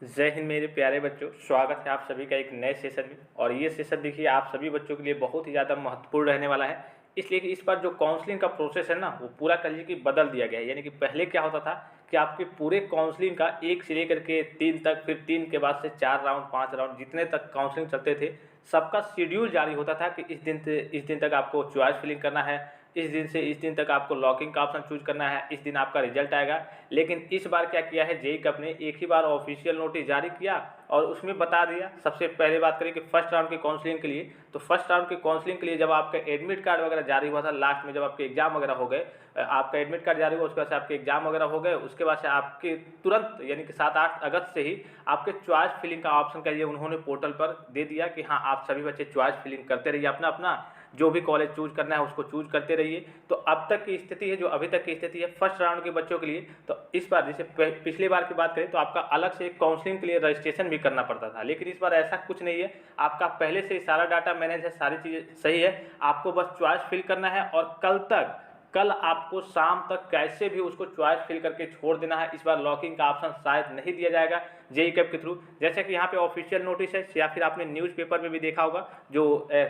जय हिंद मेरे प्यारे बच्चों। स्वागत है आप सभी का एक नए सेशन में। और ये सेशन देखिए आप सभी बच्चों के लिए बहुत ही ज़्यादा महत्वपूर्ण रहने वाला है, इसलिए कि इस बार जो काउंसलिंग का प्रोसेस है ना वो पूरा कर लीजिए कि बदल दिया गया है। यानी कि पहले क्या होता था कि आपके पूरे काउंसलिंग का 1 से लेकर के 3 तक, फिर 3 के बाद से 4 राउंड 5 राउंड जितने तक काउंसलिंग चलते थे, सबका शेड्यूल जारी होता था कि इस दिन तक आपको चॉइस फिलिंग करना है, इस दिन से इस दिन तक आपको लॉकिंग का ऑप्शन चूज करना है, इस दिन आपका रिजल्ट आएगा। लेकिन इस बार क्या किया है जेईई कप ने, एक ही बार ऑफिशियल नोटिस जारी किया और उसमें बता दिया। सबसे पहले बात करें कि फर्स्ट राउंड की काउंसलिंग के लिए, तो फर्स्ट राउंड की काउंसलिंग के लिए जब आपका एडमिट कार्ड वगैरह जारी हुआ था, लास्ट में जब आपके एग्जाम वगैरह हो गए, आपका एडमिट कार्ड जारी हुआ, उसके बाद से आपके एग्जाम वगैरह हो गए, उसके बाद से आपके तुरंत यानी कि 7-8 अगस्त से ही आपके चॉइस फिलिंग का ऑप्शन का ये उन्होंने पोर्टल पर दे दिया कि हाँ आप सभी बच्चे चॉइस फिलिंग करते रहिए, अपना अपना जो भी कॉलेज चूज करना है उसको चूज करते रहिए। तो अब तक की स्थिति है, जो अभी तक की स्थिति है फर्स्ट राउंड के बच्चों के लिए, तो इस बार जैसे पिछली बार की बात करें तो आपका अलग से एक काउंसलिंग के लिए रजिस्ट्रेशन भी करना पड़ता था, लेकिन इस बार ऐसा कुछ नहीं है। आपका पहले से सारा डाटा मैनेज है, सारी चीज़ें सही है, आपको बस चॉइस फिल करना है और कल आपको शाम तक कैसे भी उसको चॉइस फिल करके छोड़ देना है। इस बार लॉकिंग का ऑप्शन शायद नहीं दिया जाएगा जेईई कैप के थ्रू, जैसे कि यहाँ पे ऑफिशियल नोटिस है, या फिर आपने न्यूज़पेपर में भी देखा होगा जो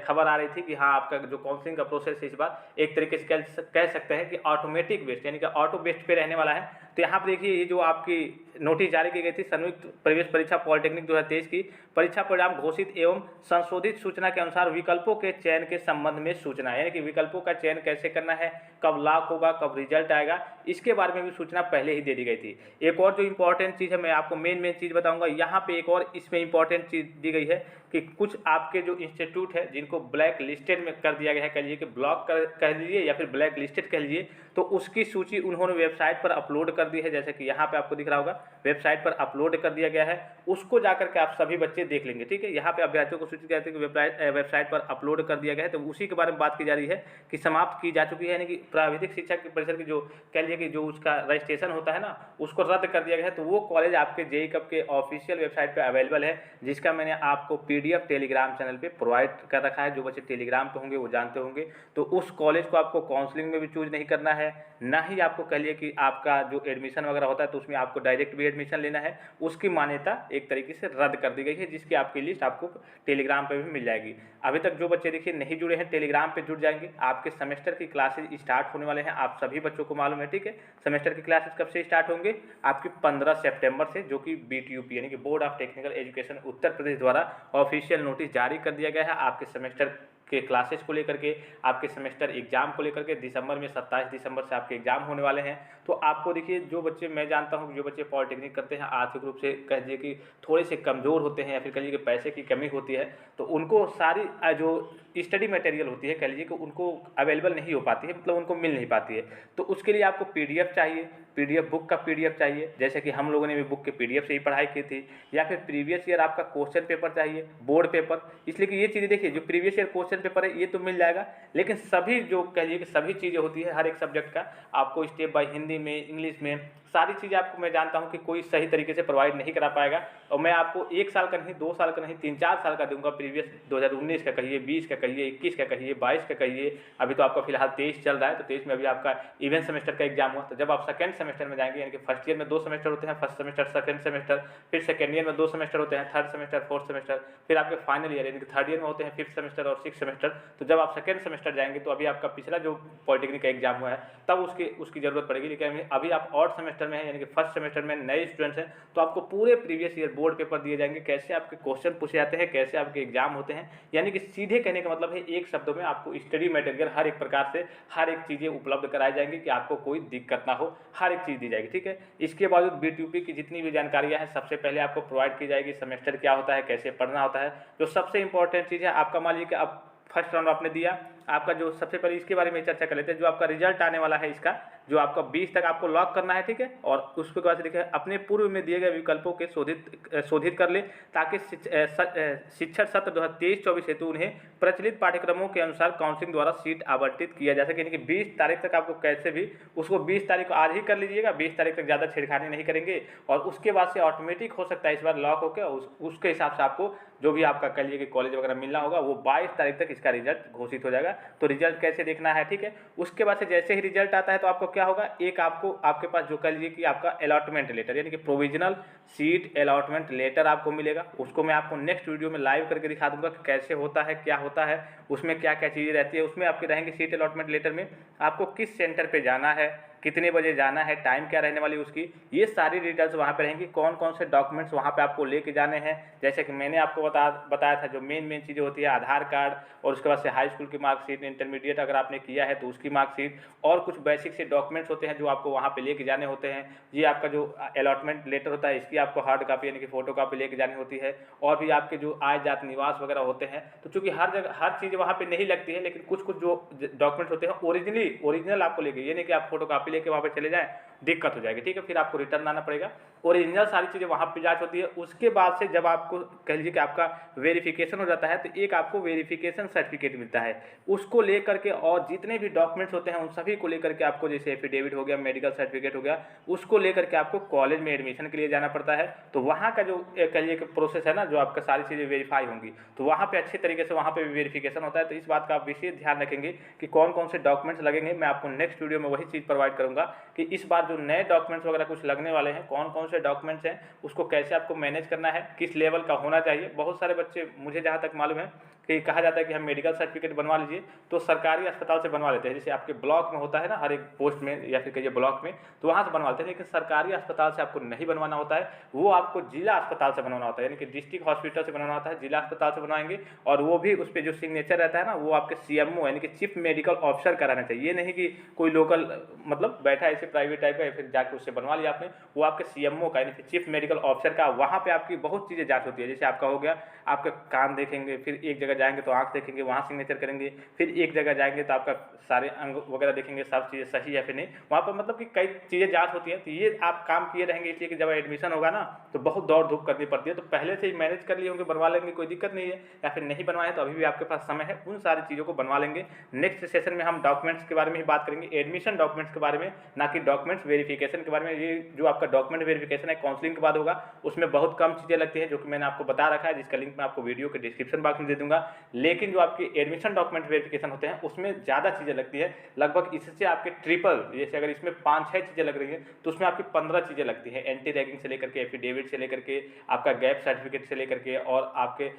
खबर आ रही थी कि हाँ आपका जो काउंसलिंग का प्रोसेस है इस बार एक तरीके से कह सकते हैं कि ऑटोमेटिक बेस्ड यानी कि ऑटो बेस्ड पे रहने वाला है। तो यहाँ पर देखिए ये जो आपकी नोटिस जारी की गई थी, संयुक्त प्रवेश परीक्षा पॉलिटेक्निक 2023 की परीक्षा परिणाम घोषित एवं संशोधित सूचना के अनुसार विकल्पों के चयन के संबंध में सूचना, यानी कि विकल्पों का चयन कैसे करना है, कब लॉक होगा, कब रिजल्ट आएगा, इसके बारे में भी सूचना पहले ही दे दी गई थी। एक और जो इंपॉर्टेंट चीज़ है, मैं आपको मेन चीज़ बताऊंगा यहाँ पे, एक और इसमें इंपॉर्टेंट चीज़ दी गई है कि कुछ आपके जो इंस्टीट्यूट है जिनको ब्लैक लिस्टेड में कर दिया गया है, कह लीजिए कि ब्लॉक कह लीजिए या फिर ब्लैक लिस्टेड कह लीजिए, तो उसकी सूची उन्होंने वेबसाइट पर अपलोड कर दी है। जैसे कि यहाँ पे आपको दिख रहा होगा वेबसाइट पर अपलोड कर दिया गया है, उसको जाकर के आप सभी बच्चे देख लेंगे। ठीक है, यहाँ पे अभ्यर्थियों को सूचित कहते हैं कि वेबसाइट पर अपलोड कर दिया गया है, तो उसी के बारे में बात की जा रही है कि समाप्त की जा चुकी है, यानी कि प्राविधिक शिक्षा की परिषद की जो कह लीजिए कि जो उसका रजिस्ट्रेशन होता है ना उसको रद्द कर दिया गया है। तो वो कॉलेज आपके जेईई कप के ऑफिशियल वेबसाइट पर अवेलेबल है, जिसका मैंने आपको पीडीएफ टेलीग्राम चैनल पे प्रोवाइड कर रखा है। जो बच्चे टेलीग्राम पे होंगे वो जानते होंगे। तो उस कॉलेज को आपको काउंसलिंग में भी चूज नहीं करना है, ना ही आपको कह लिए कि आपका जो एडमिशन वगैरह होता है तो उसमें आपको डायरेक्ट भी एडमिशन लेना है, उसकी मान्यता एक तरीके से रद्द कर दी गई है, जिसकी आपकी लिस्ट आपको टेलीग्राम पे भी मिल जाएगी। अभी तक जो बच्चे देखिए नहीं जुड़े हैं टेलीग्राम पे जुड़ जाएंगे। आपके सेमेस्टर की क्लासेज स्टार्ट होने वाले हैं, आप सभी बच्चों को मालूम है। ठीक है, सेमेस्टर की क्लासेज कब से स्टार्ट होंगे? आपकी 15 सितंबर से, जो कि बीटीयूपी यानी कि board of technical education Uttar Pradesh द्वारा ऑफिशियल नोटिस जारी कर दिया गया है आपके सेमेस्टर के क्लासेस को लेकर के, आपके सेमेस्टर एग्जाम को लेकर के। दिसंबर में 27 दिसंबर से आपके एग्जाम होने वाले हैं। तो आपको देखिए जो बच्चे, मैं जानता हूँ जो बच्चे पॉलिटेक्निक करते हैं, आर्थिक रूप से कह दीजिए कि थोड़े से कमज़ोर होते हैं या फिर कह लीजिए कि पैसे की कमी होती है, तो उनको सारी जो स्टडी मटेरियल होती है कह लीजिए कि उनको अवेलेबल नहीं हो पाती है, मतलब उनको मिल नहीं पाती है। तो उसके लिए आपको पीडीएफ चाहिए, पीडीएफ बुक का पीडीएफ चाहिए, जैसे कि हम लोगों ने भी बुक के पीडीएफ से ही पढ़ाई की थी, या फिर प्रीवियस ईयर आपका क्वेश्चन पेपर चाहिए, बोर्ड पेपर। इसलिए कि ये चीज़ें देखिए, जो प्रीवियस ईयर क्वेश्चन पेपर है ये तो मिल जाएगा, लेकिन सभी जो कह लीजिए कि सभी चीज़ें होती है हर एक सब्जेक्ट का आपको स्टेप बाय हिंदी में, इंग्लिश में, सारी चीज़ें आपको मैं जानता हूँ कि कोई सही तरीके से प्रोवाइड नहीं करा पाएगा। और मैं आपको 1 साल का नहीं, 2 साल का नहीं, 3-4 साल का दूंगा। प्रीवियस 2019 का कहिए, 20 का कहिए, 21 का कहिए, 22 का कहिए, अभी तो आपका फिलहाल 23 चल रहा है, तो 23 में अभी आपका इवेंट सेमेस्टर का एग्जाम हुआ। तो जब आप सेकंड सेमेस्टर में जाएंगे, यानी कि फर्स्ट ईयर में 2 सेमेस्टर होते हैं, फर्स्ट सेमेस्टर सेकंड सेमेस्टर, फिर सेकंड ईयर में 2 सेमेस्टर होते हैं, थर्ड सेमेस्टर फोर्थ सेमेस्टर, फिर आपके फाइनल ईयर यानी कि थर्ड ईयर में होते हैं फिफ्थ सेमेस्टर और सिक्स सेमेस्टर। तो जब आप सेकंड सेमेस्टर जाएंगे तो अभी आपका पिछला जो पॉलिटेक्निक का एग्जाम हुआ है तब उसकी जरूरत पड़ेगी। लेकिन अभी आप और सेमेस्टर में हैं, यानी कि फर्स्ट सेमेस्टर में नए स्टूडेंट्स हैं, तो आपको पूरे प्रीवियस ईयर बोर्ड पेपर दिए जाएंगे, कैसे आपके क्वेश्चन पूछे जाते हैं, कैसे आपके एग्जाम होते हैं। यानी कि सीधे कहने का मतलब है एक शब्दों में आपको स्टडी मटेरियल हर एक प्रकार से हर एक चीज़ें उपलब्ध कराई जाएंगी कि आपको कोई दिक्कत ना हो, हर एक चीज़ दी जाएगी। ठीक है, इसके बावजूद बीटीयूपी की जितनी भी जानकारियाँ हैं सबसे पहले आपको प्रोवाइड की जाएगी। सेमेस्टर क्या होता है, कैसे पढ़ना होता है, जो सबसे इंपॉर्टेंट चीज़ है आपका, मान लीजिए कि आप फर्स्ट राउंड आपने दिया, आपका जो सबसे पहले इसके बारे में चर्चा कर लेते हैं, जो आपका रिजल्ट आने वाला है इसका, जो आपका 20 तक आपको लॉक करना है। ठीक है, और उसके बाद देखिए अपने पूर्व में दिए गए विकल्पों के शोधित कर ले, ताकि शिक्षण सत्र 2023-24 हेतु उन्हें प्रचलित पाठ्यक्रमों के अनुसार काउंसिलिंग द्वारा सीट आवंटित किया जा सके। यानी कि 20 तारीख तक आपको कैसे भी उसको 20 तारीख को आज ही कर लीजिएगा, 20 तारीख तक ज़्यादा छेड़खानी नहीं करेंगे, और उसके बाद से ऑटोमेटिक हो सकता है इस बार लॉक होकर उसके हिसाब से आपको जो भी आपका कह लीजिए कि कॉलेज वगैरह मिलना होगा वो 22 तारीख तक इसका रिजल्ट घोषित हो जाएगा। तो रिजल्ट कैसे देखना है, ठीक है, उसके बाद से जैसे ही रिजल्ट आता है तो आपको क्या होगा, एक आपको आपके पास जो कह लीजिए कि आपका अलॉटमेंट लेटर यानी कि प्रोविजनल सीट अलॉटमेंट लेटर आपको मिलेगा। उसको मैं आपको नेक्स्ट वीडियो में लाइव करके दिखा दूंगा कि कैसे होता है, क्या होता है, उसमें क्या क्या चीज़ें रहती है। उसमें आपके रहेंगे सीट अलॉटमेंट लेटर में आपको किस सेंटर पे जाना है, कितने बजे जाना है, टाइम क्या रहने वाली उसकी, ये सारी डिटेल्स वहाँ पे रहेंगी। कौन कौन से डॉक्यूमेंट्स वहाँ पे आपको लेके जाने हैं, जैसे कि मैंने आपको बताया था जो मेन चीज़ें होती है, आधार कार्ड और उसके बाद से हाई स्कूल की मार्कशीट, इंटरमीडिएट अगर आपने किया है तो उसकी मार्कशीट, और कुछ बेसिक से डॉक्यूमेंट्स होते हैं जो आपको वहाँ पे लेके जाने होते हैं। ये आपका जो अलॉटमेंट लेटर होता है इसकी आपको हार्ड कॉपी यानी कि फोटो कॉपी लेके जानी होती है। और भी आपके जो आय जात निवास वगैरह होते हैं, तो चूंकि हर जगह हर चीज़ वहाँ पे नहीं लगती है, लेकिन कुछ कुछ जो डॉक्यूमेंट्स होते हैं ओरिजिनल आपको लेके, ये नहीं कि आप फोटो कॉपी लेके वहाँ पे चले जाएं, दिक्कत हो जाएगी, ठीक है, फिर आपको रिटर्न आना पड़ेगा। ओरिजिनल सारी चीज़ें वहाँ पे जांच होती है। उसके बाद से जब आपको कह लीजिए कि आपका वेरिफिकेशन हो जाता है तो एक आपको वेरिफिकेशन सर्टिफिकेट मिलता है। उसको लेकर के और जितने भी डॉक्यूमेंट्स होते हैं उन सभी को लेकर के आपको, जैसे एफिडेविट हो गया, मेडिकल सर्टिफिकेट हो गया, उसको लेकर के आपको कॉलेज में एडमिशन के लिए जाना पड़ता है। तो वहाँ का जो कह लीजिए कि प्रोसेस है ना, जो आपका सारी चीज़ें वेरीफाई होंगी, तो वहाँ पे अच्छे तरीके से वहाँ पे भी वेरिफिकेशन होता है। तो इस बात का आप विशेष ध्यान रखेंगे कि कौन कौन से डॉक्यूमेंट्स लगेंगे। मैं आपको नेक्स्ट वीडियो में वही चीज़ प्रोवाइड करूँगा कि इस बार जो नए डॉक्यूमेंट्स वगैरह कुछ लगने वाले हैं, कौन कौन से डॉक्यूमेंट्स हैं, उसको कैसे आपको मैनेज करना है, किस लेवल का होना चाहिए। बहुत सारे बच्चे, मुझे जहाँ तक मालूम है कि कहा जाता है कि हम मेडिकल सर्टिफिकेट बनवा लीजिए, तो सरकारी अस्पताल से बनवा लेते हैं। जैसे आपके ब्लॉक में होता है ना, हर एक पोस्ट में या फिर कहिए ब्लॉक में, तो वहाँ से बनवा लेते हैं। लेकिन सरकारी अस्पताल से आपको नहीं बनवाना होता है, वो आपको जिला अस्पताल से बनवाना होता है, यानी कि डिस्ट्रिक्ट हॉस्पिटल से बनवाना होता है, जिला अस्पताल से बनवाएंगे। और वो भी उस पर जो सिग्नेचर रहता है ना, वो आपके CMO यानी कि चीफ मेडिकल ऑफिसर का रहना चाहिए। ये नहीं कि कोई लोकल मतलब बैठा ऐसे प्राइवेट टाइप का या फिर जाके उससे बनवा लिया आपने, वो आपके CMO का यानी कि चीफ मेडिकल ऑफिसर का। वहाँ पे आपकी बहुत चीज़ें जांच होती है। जैसे आपका हो गया, आपके कान देखेंगे, फिर एक जगह जाएंगे तो आँख देखेंगे, वहाँ सिग्नेचर करेंगे, फिर एक जगह जाएंगे तो आपका सारे अंग वगैरह देखेंगे, सब चीज़ें सही है फिर नहीं, वहाँ पर मतलब कि कई चीज़ें जांच होती हैं। तो ये आप काम किए रहेंगे, इसलिए कि जब एडमिशन होगा ना तो बहुत दौड़ धूप करनी पड़ती है। तो पहले से ही मैनेज कर लिए होंगे, बनवा लेंगे, कोई दिक्कत नहीं है। या फिर नहीं बनवाए तो अभी भी आपके पास समय है, उन सारी चीज़ों को बनवा लेंगे। नेक्स्ट सेशन में हम डॉक्यूमेंट्स के बारे में ही बात करेंगे, एडमिशन डॉक्यूमेंट्स के बारे में, ना कि डॉक्यूमेंट्स वेरिफिकेशन के बारे में। ये जो आपका डॉक्यूमेंट वेरिफिकेशन है काउंसलिंग के बाद होगा, उसमें बहुत कम चीज़ें लगती हैं, जो कि मैंने आपको बता रखा है, जिसका लिंक मैं आपको वीडियो के डिस्क्रिप्शन बॉक्स में दे दूंगा। लेकिन जो आपकी एडमिशन डॉक्यूमेंट वेरिफिकेशन होते हैं उसमें ज़्यादा चीज़ें लगती है, लगभग इससे आपके ट्रिपल, जैसे अगर इसमें 5-6 चीज़ें लग रही हैं तो उसमें आपकी 15 चीज़ें लगती हैं। एंटी रैगिंग से लेकर के, एफिडेविट से लेकर के, आपका गैप सर्टिफिकेट से लेकर के, और आपके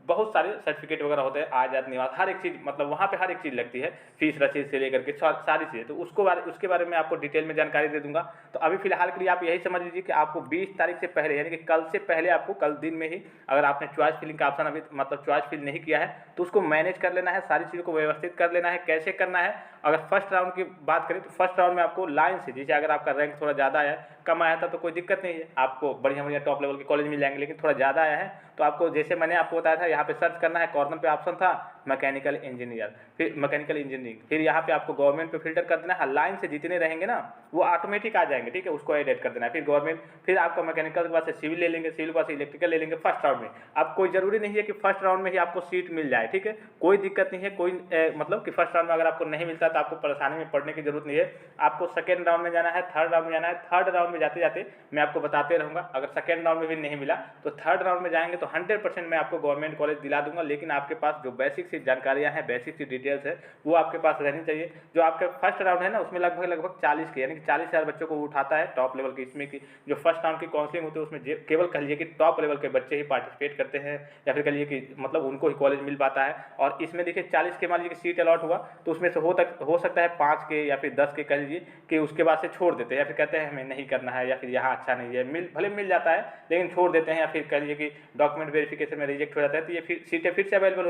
बहुत सारे सर्टिफिकेट वगैरह होते हैं, आय जात निवास, हर एक चीज़, मतलब वहाँ पे हर एक चीज़ लगती है, फीस रसीद से लेकर के सारी चीज़ें। तो उसके बारे में आपको डिटेल में जानकारी दे दूंगा। तो अभी फिलहाल के लिए आप यही समझ लीजिए कि आपको 20 तारीख से पहले, यानी कि कल से पहले, आपको कल दिन में ही, अगर आपने चॉइस फिलिंग का ऑप्शन अभी मतलब चॉइस फिल नहीं किया है तो उसको मैनेज कर लेना है, सारी चीज़ों को व्यवस्थित कर लेना है। कैसे करना है, अगर फर्स्ट राउंड की बात करें तो फर्स्ट राउंड में आपको लाइन से, जैसे अगर आपका रैंक थोड़ा ज़्यादा आया है, कम आया था तो कोई दिक्कत नहीं है, आपको बढ़िया बढ़िया टॉप लेवल के कॉलेज मिल जाएंगे। लेकिन थोड़ा ज़्यादा आया है तो आपको, जैसे मैंने आपको बताया था, यहाँ पे सर्च करना है, कॉर्नर पे ऑप्शन था मैकेनिकल इंजीनियर, फिर मैकेनिकल इंजीनियरिंग, फिर यहाँ पे आपको गवर्नमेंट पे फिल्टर कर देना है। लाइन से जितने रहेंगे ना वो ऑटोमेटिक आ जाएंगे, ठीक है, उसको एडिट कर देना है। फिर गवर्नमेंट, फिर आपका मैकेनिकल के बाद से सिविल ले लेंगे, सिविल के बाद से इलेक्ट्रिकल ले लेंगे फर्स्ट राउंड में। अब कोई जरूरी नहीं है कि फर्स्ट राउंड में ही आपको सीट मिल जाए, ठीक है, कोई दिक्कत नहीं है। कोई मतलब कि फर्स्ट राउंड में अगर आपको नहीं मिलता तो आपको परेशानी में पड़ने की जरूरत नहीं है। आपको सेकेंड राउंड में जाना है, थर्ड राउंड में जाना है। थर्ड राउंड में जाते जाते मैं आपको बताते रहूँगा, अगर सेकेंड राउंड में भी नहीं मिला तो थर्ड राउंड में जाएंगे तो 100% मैं आपको गवर्नमेंट कॉलेज दिला दूंगा। लेकिन आपके पास जो बेसिक सी जानकारियाँ हैं, बेसिक सी डिटेल्स है, वो आपके पास रहनी चाहिए। जो आपका फर्स्ट राउंड है ना, उसमें लगभग 40 के, यानी कि 40,000 बच्चों को उठाता है टॉप लेवल की। इसमें की जो फर्स्ट राउंड की काउंसलिंग होती है उसमें केवल कह लीजिए कि टॉप लेवल के बच्चे ही पार्टिसिपेट करते हैं, या फिर कह लीजिए कि मतलब उनको ही कॉलेज मिल पाता है। और इसमें देखिए 40 के मान लीजिए कि सीट अलॉट हुआ तो उसमें से हो सकता है 5 के या फिर 10 के कह लीजिए कि उसके बाद से छोड़ देते हैं, या फिर कहते हैं हमें नहीं करना है, या फिर यहाँ अच्छा नहीं है, भले मिल जाता है लेकिन छोड़ देते हैं, या फिर कह लीजिए कि डॉक्यूमेंट वेरिफिकेशन में रिजेक्ट हो जाता है। तो ये फिर सीटें फिर से अवेलेबल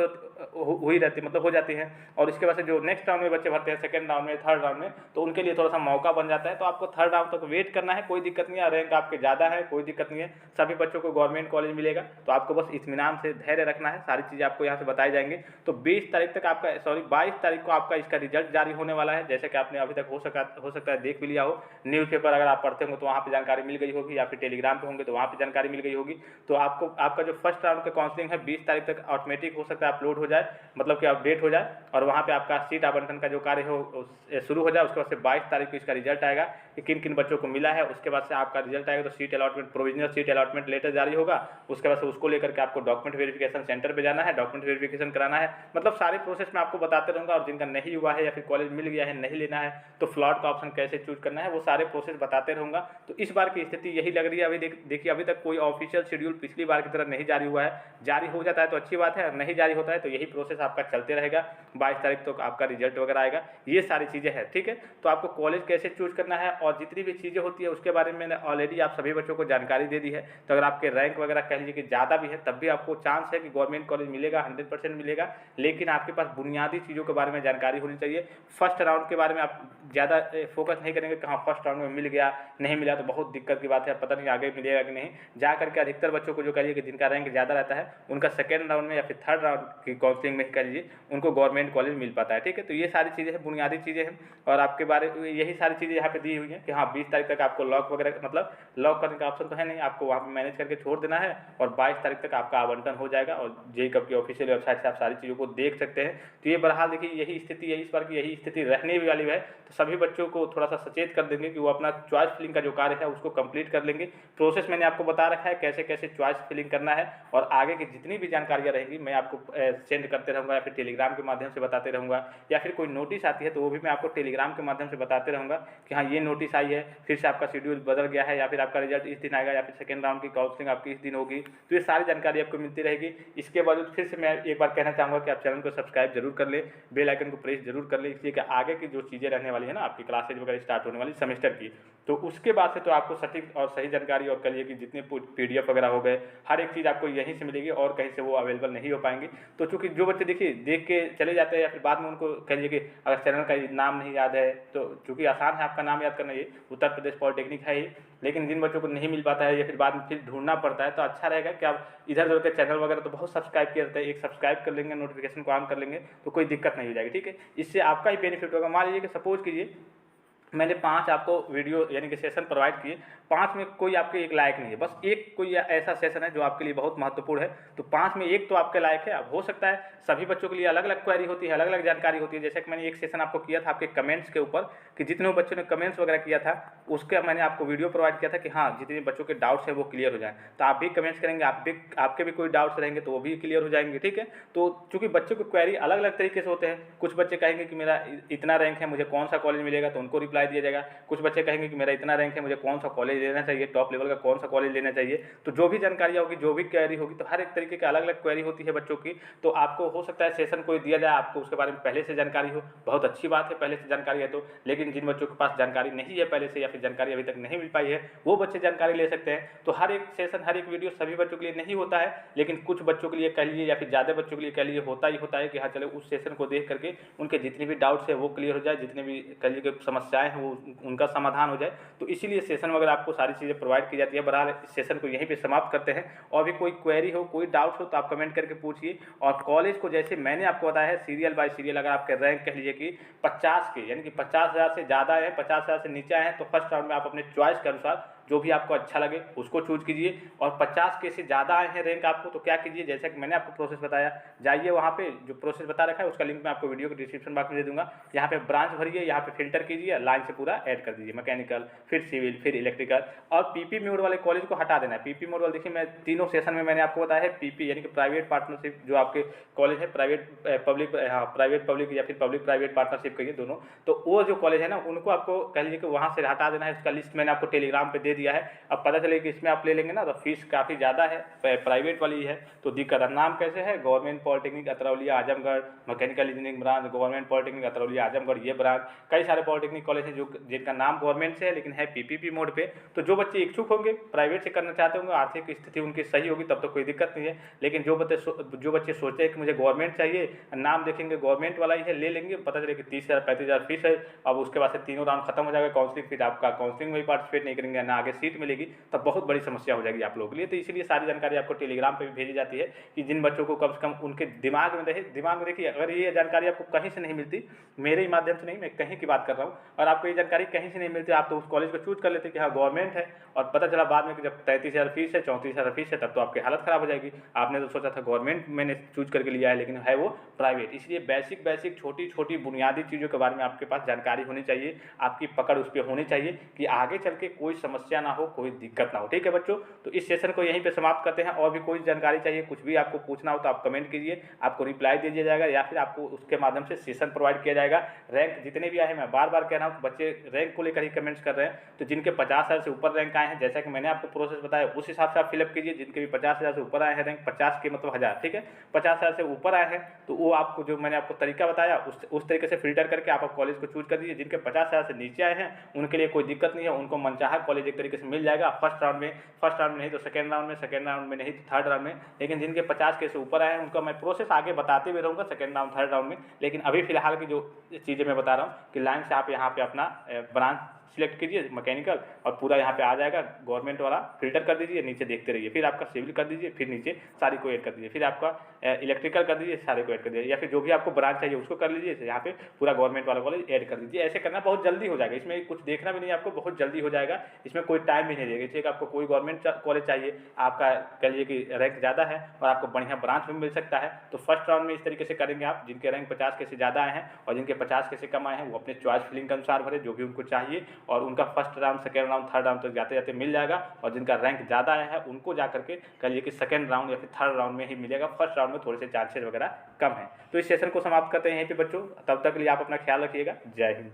हुई रहती, मतलब हो जाती हैं। और इसके बाद से जो नेक्स्ट राउंड में बच्चे भरते हैं, सेकंड राउंड में, थर्ड राउंड में, तो उनके लिए थोड़ा सा मौका बन जाता है। तो आपको थर्ड राउंड तक वेट करना है, कोई दिक्कत नहीं है। रैंक आपके ज़्यादा है, कोई दिक्कत नहीं है, सभी बच्चों को गवर्नमेंट कॉलेज मिलेगा। तो आपको बस इत्मीनान से धैर्य रखना है, सारी चीज़ें आपको यहाँ से बताई जाएंगी। तो 22 तारीख को आपका इसका रिजल्ट जारी होने वाला है। जैसे कि आपने अभी तक हो सकता है देख भी लिया हो, न्यूज़पेपर अगर आप पढ़ते हो तो वहाँ पे जानकारी मिल गई होगी, या फिर टेलीग्राम पे होंगे तो वहाँ पे जानकारी मिल गई होगी। तो आपको आपका जो फर्स्ट राउंड का काउंसलिंग है 20 तारीख तक ऑटोमेटिक हो सकता है अपलोड हो जाए, मतलब कि अपडेट हो जाए, और वहाँ पे आपका सीट आवंटन का जो कार्य हो शुरू हो जाए। उसके बाद से 22 तारीख को इसका रिजल्ट आएगा कि किन किन बच्चों को मिला है। उसके बाद से आपका रिजल्ट आएगा तो seat allotment, provisional seat allotment letter जारी होगा। उसके बाद से उसको लेकर के आपको डॉक्यूमेंट वेरिफिकेशन सेंटर पे जाना है, डॉक्यूमेंट वेरिफिकेशन कराना है। मतलब सारे प्रोसेस में आपको बताते रहूँगा, और जिनका नहीं हुआ है या फिर कॉलेज मिल गया है नहीं लेना है तो फ्लॉट का ऑप्शन कैसे चूज करना है, वो सारे प्रोसेस बताते रहूँगा। तो इस बार की स्थिति यही लग रही है। अभी देखिए अभी तक कोई ऑफिशियल शेड्यूल पिछली बार की तरह नहीं जारी हुआ है। जारी हो जाता है तो अच्छी बात है, नहीं जारी होता है तो यही प्रोसेस आपका चलते रहेगा। 22 तारीख तक आपका रिजल्ट वगैरह आएगा। ये सारी चीज़ें हैं, ठीक है। तो आपको कॉलेज कैसे चूज करना है और जितनी भी चीज़ें होती है उसके बारे में मैंने ऑलरेडी आप सभी बच्चों को जानकारी दे दी है। तो अगर आपके रैंक वगैरह कह लीजिए कि ज़्यादा भी है तब भी आपको चांस है कि गवर्नमेंट कॉलेज मिलेगा, 100% मिलेगा। लेकिन आपके पास बुनियादी चीज़ों के बारे में जानकारी होनी चाहिए। फर्स्ट राउंड के बारे में आप ज़्यादा फोकस नहीं करेंगे कि हाँ फर्स्ट राउंड में मिल गया, नहीं मिला तो बहुत दिक्कत की बात है, पता नहीं आगे मिलेगा कि नहीं। जा करके अधिकतर बच्चों को जो कहिए कि जिनका रैंक ज़्यादा रहता है उनका सेकेंड राउंड में या फिर थर्ड राउंड की काउंसलिंग में कह लीजिए उनको गवर्नमेंट कॉलेज मिल पाता है, ठीक है। तो ये सारी चीज़ें हैं, बुनियादी चीज़ें हैं। और आपके बारे यही सारी चीज़ें यहाँ पे दी हुई हैं कि हाँ 20 तारीख तक आपको लॉक वगैरह, मतलब लॉक करने का ऑप्शन तो है नहीं, आपको वहाँ पे मैनेज करके छोड़ देना है। और 22 तारीख तक आपका आवंटन हो जाएगा और जेईई कब की ऑफिशियल वेबसाइट से आप सारी चीज़ों को देख सकते हैं। तो ये बहरहाल देखिए यही स्थिति है, इस बार की यही स्थिति रहने वाली है। तो सभी बच्चों को थोड़ा सा सचेत कर देंगे कि वो अपना चॉइस फिलिंग का जो कार्य है उसको कंप्लीट कर लेंगे। प्रोसेस मैंने आपको बता रखा है कैसे कैसे चॉइस फिलिंग करना है, और आगे की जितनी भी जानकारियाँ रहेंगी मैं आपको सेंड करते रहूँगा, या फिर टेलीग्राम के माध्यम से बताते रहूँगा, या फिर कोई नोटिस आती है तो वो भी मैं आपको टेलीग्राम के माध्यम से बताते रहूँगा कि हाँ ये नोटिस आई है, फिर से आपका शेड्यूल बदल गया है, या फिर आपका रिजल्ट इस दिन आएगा, या फिर सेकेंड राउंड की काउंसलिंग आपकी इस दिन होगी। तो ये सारी जानकारी आपको मिलती रहेगी। इसके बावजूद फिर से मैं एक बार कहना चाहूँगा कि आप चैनल को सब्सक्राइब जरूर कर लें, बेल आइकन को प्रेस जरूर कर लें, इसलिए कि आगे की जो चीज़ें रहने वाली है ना आपकी क्लासेज वगैरह स्टार्ट होने वाली सेमेस्टर की, तो उसके बाद से तो आपको सटीक और सही जानकारी, और कहिए कि जितने PDF वगैरह हो गए हर एक चीज़ आपको यहीं से मिलेगी और कहीं से वो अवेलेबल नहीं हो पाएंगी। तो चूँकि जो बच्चे देखिए देख के चले जाते हैं या फिर बाद में उनको कहिए कि अगर चैनल का नाम नहीं याद है, तो चूँकि आसान है आपका नाम याद करना, ये उत्तर प्रदेश पॉलिटेक्निक है ही, लेकिन जिन बच्चों को नहीं मिल पाता है या फिर बाद में फिर ढूंढना पड़ता है, तो अच्छा रहेगा कि आप इधर उधर के चैनल वगैरह तो बहुत सब्सक्राइब किया जाता है, एक सब्सक्राइब कर लेंगे, नोटिफिकेशन को ऑन कर लेंगे तो कोई दिक्कत नहीं हो जाएगी, ठीक है। इससे आपका ही बेनिफिट होगा। मान लीजिए कि सपोज कीजिए मैंने 5 आपको वीडियो यानी कि सेशन प्रोवाइड किए, 5 में कोई आपके एक लायक नहीं है, बस एक कोई ऐसा सेशन है जो आपके लिए बहुत महत्वपूर्ण है, तो 5 में एक तो आपके लायक है। अब हो सकता है सभी बच्चों के लिए अलग अलग क्वेरी होती है, अलग अलग जानकारी होती है। जैसे कि मैंने एक सेशन आपको किया था आपके कमेंट्स के ऊपर कि जितने बच्चों ने कमेंट्स वगैरह किया था उसके मैंने आपको वीडियो प्रोवाइड किया था कि हाँ जितने बच्चों के डाउट्स हैं वो क्लियर हो जाए। तो आप भी कमेंट्स करेंगे, आपके भी कोई डाउट्स रहेंगे तो वो भी क्लियर हो जाएंगे, ठीक है। तो चूँकि बच्चों के क्वेरी अलग अलग तरीके से होते हैं, कुछ बच्चे कहेंगे कि मेरा इतना रैंक है, मुझे कौन सा कॉलेज मिलेगा, तो उनको रिप्लाई दिया जाएगा। कुछ बच्चे कहेंगे कि मेरा इतना रैंक है, मुझे कौन सा कॉलेज लेना चाहिए, टॉप लेवल का कौन सा कॉलेज लेना चाहिए। तो जो भी जानकारी होगी, जो भी क्वेरी होगी, तो हर एक तरीके की अलग अलग क्वेरी होती है बच्चों की। तो आपको हो सकता है सेशन कोई दिया जाए, आपको उसके बारे में पहले से जानकारी हो, बहुत अच्छी बात है पहले से जानकारी है तो। लेकिन जिन बच्चों के पास जानकारी नहीं है पहले से, या फिर जानकारी अभी तक नहीं मिल पाई है, वो बच्चे जानकारी ले सकते हैं। तो हर एक सेशन, हर एक वीडियो सभी बच्चों के लिए नहीं होता है, लेकिन कुछ बच्चों के लिए कह लीजिए या फिर ज़्यादा बच्चों के लिए कह लीजिए होता ही होता है कि हाँ चलो उस सेशन को देख करके उनके जितने भी डाउट्स है वो क्लियर हो जाए, जितने भी कह लीजिए समस्याएं हैं वो उनका समाधान हो जाए। तो इसीलिए सेशन वगैरह आपको सारी चीज़ें प्रोवाइड की जाती है। बहरहाल इस सेशन को यहीं पे समाप्त करते हैं, और भी कोई क्वेरी हो, कोई डाउट हो तो आप कमेंट करके पूछिए। और कॉलेज को जैसे मैंने आपको बताया है सीरियल बाय सीरियल, अगर आपके रैंक कह लीजिए कि 50 के यानी कि 50,000 से ज़्यादा है, 50,000 से नीचे आए हैं, तो फर्स्ट राउंड में आप अपने चॉइस के अनुसार जो भी आपको अच्छा लगे उसको चूज कीजिए। और 50 के से ज़्यादा आए हैं रैंक आपको, तो क्या कीजिए, जैसे कि मैंने आपको प्रोसेस बताया, जाइए वहाँ पे जो प्रोसेस बता रखा है उसका लिंक मैं आपको वीडियो के डिस्क्रिप्शन बॉक्स में दे दूंगा। यहाँ पे ब्रांच भरिए, यहाँ पे फिल्टर कीजिए, लाइन से पूरा ऐड कर दीजिए, मैकेनिकल, फिर सिविल, फिर इलेक्ट्रिकल। और पीपी मोड वाले कॉलेज को हटा देना है। पीपी मोड वाले देखिए मैं तीनों सेशन में मैंने आपको बताया है, पीपी यानी कि प्राइवेट पार्टनरशिप, जो आपके कॉलेज है प्राइवेट पब्लिक, हाँ प्राइवेट पब्लिक या फिर पब्लिक प्राइवेट पार्टनरशिप कहिए दोनों, तो वो जो कॉलेज है ना उनको आपको कह लीजिए कि वहाँ से हटा देना है। उसका लिस्ट मैंने आपको टेलीग्राम पे दे दिया है। अब पता चले कि इसमें आप ले लेंगे ना तो फीस काफ़ी ज़्यादा है, प्राइवेट वाली है तो दिक्कत है। नाम कैसे है, government polytechnic Atrauli Azamgarh, mechanical engineering branch, government polytechnic Atrauli Azamgarh, ये ब्रांच। कई सारे पॉलिटेक्निक कॉलेज हैं जो जिनका नाम गवर्नमेंट से है लेकिन है पीपीपी मोड पे। तो जो बच्चे इच्छुक होंगे, प्राइवेट से करना चाहते होंगे, आर्थिक स्थिति उनकी सही होगी, तब तो कोई दिक्कत नहीं है। लेकिन जो बच्चे सोचे हैं कि मुझे गवर्नमेंट चाहिए, नाम देखेंगे गवर्नमेंट वाला ही है, ले लेंगे, पता चले कि 30,000 35,000 फीस है। अब उसके बाद से तीनों राउंड खत्म हो जाएगा काउंसलिंग, फिर आपका काउंसलिंग में भी पार्टिसिपेट नहीं करेंगे, ना आगे सीट मिलेगी तब बहुत बड़ी समस्या हो जाएगी आप लोगों के लिए। तो इसीलिए सारी जानकारी आपको टेलीग्राम पे भी भेजी जाती है कि जिन बच्चों को कम से कम उनके दिमाग में रहे। दिमाग में देखिए, अगर ये जानकारी आपको कहीं से नहीं मिलती, मेरे ही माध्यम से नहीं, मैं कहीं की बात कर रहा हूँ, और आपको ये जानकारी कहीं से नहीं मिलती, आप तो उस कॉलेज को चूज कर लेते कि हाँ गवर्नमेंट है, और पता चला बाद में कि जब 33,000 फीस है, 34,000 फीस है, तब तो आपकी हालत खराब हो जाएगी। आपने तो सोचा था गवर्नमेंट मैंने चूज करके लिया है, लेकिन है वो प्राइवेट। इसलिए बेसिक छोटी छोटी बुनियादी चीज़ों के बारे में आपके पास जानकारी होनी चाहिए, आपकी पकड़ उस पर होनी चाहिए कि आगे चल के कोई समस्या ना हो, कोई दिक्कत ना हो। ठीक है बच्चों, तो इस सेशन को यहीं पे समाप्त करते हैं। और भी कोई जानकारी चाहिए, कुछ भी आपको पूछना हो तो आप कमेंट कीजिए, आपको रिप्लाई दे दिया जाएगा, या फिर आपको उसके माध्यम से सेशन प्रोवाइड किया जाएगा। रैंक जितने भी आए हैं, मैं बार बार कह रहा हूँ, बच्चे रैंक को लेकर ही कमेंट्स कर रहे हैं, तो जिनके 50,000 से ऊपर रैंक आए हैं, जैसा कि मैंने आपको प्रोसेस बताया, उस हिसाब से आप फिलअप कीजिए। जिनके भी 50,000 से ऊपर आए हैं रैंक, 50 के मतलब 1000, ठीक है, 50,000 से ऊपर आए हैं, तो वो आपको जो मैंने आपको तरीका बताया उस तरीके से फिल्टर करके आप कॉलेज को चूज कर दीजिए। जिनके 50,000 से नीचे आए हैं उनके लिए कोई दिक्कत नहीं है, उनको मनचाहा कॉलेज एक तरीके से मिल जाएगा फर्स्ट राउंड में नहीं तो सेकेंड राउंड में नहीं तो थर्ड राउंड में। लेकिन जिनके 50 के से ऊपर आए हैं उनका मैं प्रोसेस आगे बताते हुए रहूँगा सेकेंड राउंड थर्ड राउंड में। लेकिन अभी फिलहाल की जो चीज़ें मैं बता रहा हूँ कि लाइन से आप यहाँ पे अपना ब्रांच सिलेक्ट कीजिए मैकेनिकल, और पूरा यहाँ पे आ जाएगा गवर्नमेंट वाला, फिल्टर कर दीजिए, नीचे देखते रहिए। फिर आपका सिविल कर दीजिए, फिर नीचे सारी को ऐड कर दीजिए, फिर आपका इलेक्ट्रिकल कर दीजिए, सारे को ऐड कर दीजिए, या फिर जो भी आपको ब्रांच चाहिए उसको कर लीजिए, यहाँ पे पूरा गवर्नमेंट वाला कॉलेज ऐड कर दीजिए। ऐसे करना बहुत जल्दी हो जाएगा, इसमें कुछ देखना भी नहीं आपको, बहुत जल्दी हो जाएगा, इसमें कोई टाइम भी नहीं लगेगा। ठीक है, आपको कोई गवर्नमेंट कॉलेज चाहिए, आपका कह लीजिए कि रैंक ज़्यादा है और आपको बढ़िया ब्रांच में मिल सकता है, तो फर्स्ट राउंड में इस तरीके से करेंगे आप। जिनके रैंक 50 के से ज़्यादा आए हैं और जिनके 50 के से कम आए हैं वो अपने चॉइस फिलिंग के अनुसार भरे जो भी उनको चाहिए, और उनका first round second round third round तक जाते जाते मिल जाएगा। और जिनका रैंक ज़्यादा आया है उनको जा करके कह लीजिए कि सेकेंड राउंड या फिर थर्ड राउंड में ही मिलेगा, फर्स्ट राउंड में थोड़े से चांसेस वगैरह कम है। तो इस सेशन को समाप्त करते हैं यहीं पे बच्चों, तब तक के लिए आप अपना ख्याल रखिएगा। जय हिंद।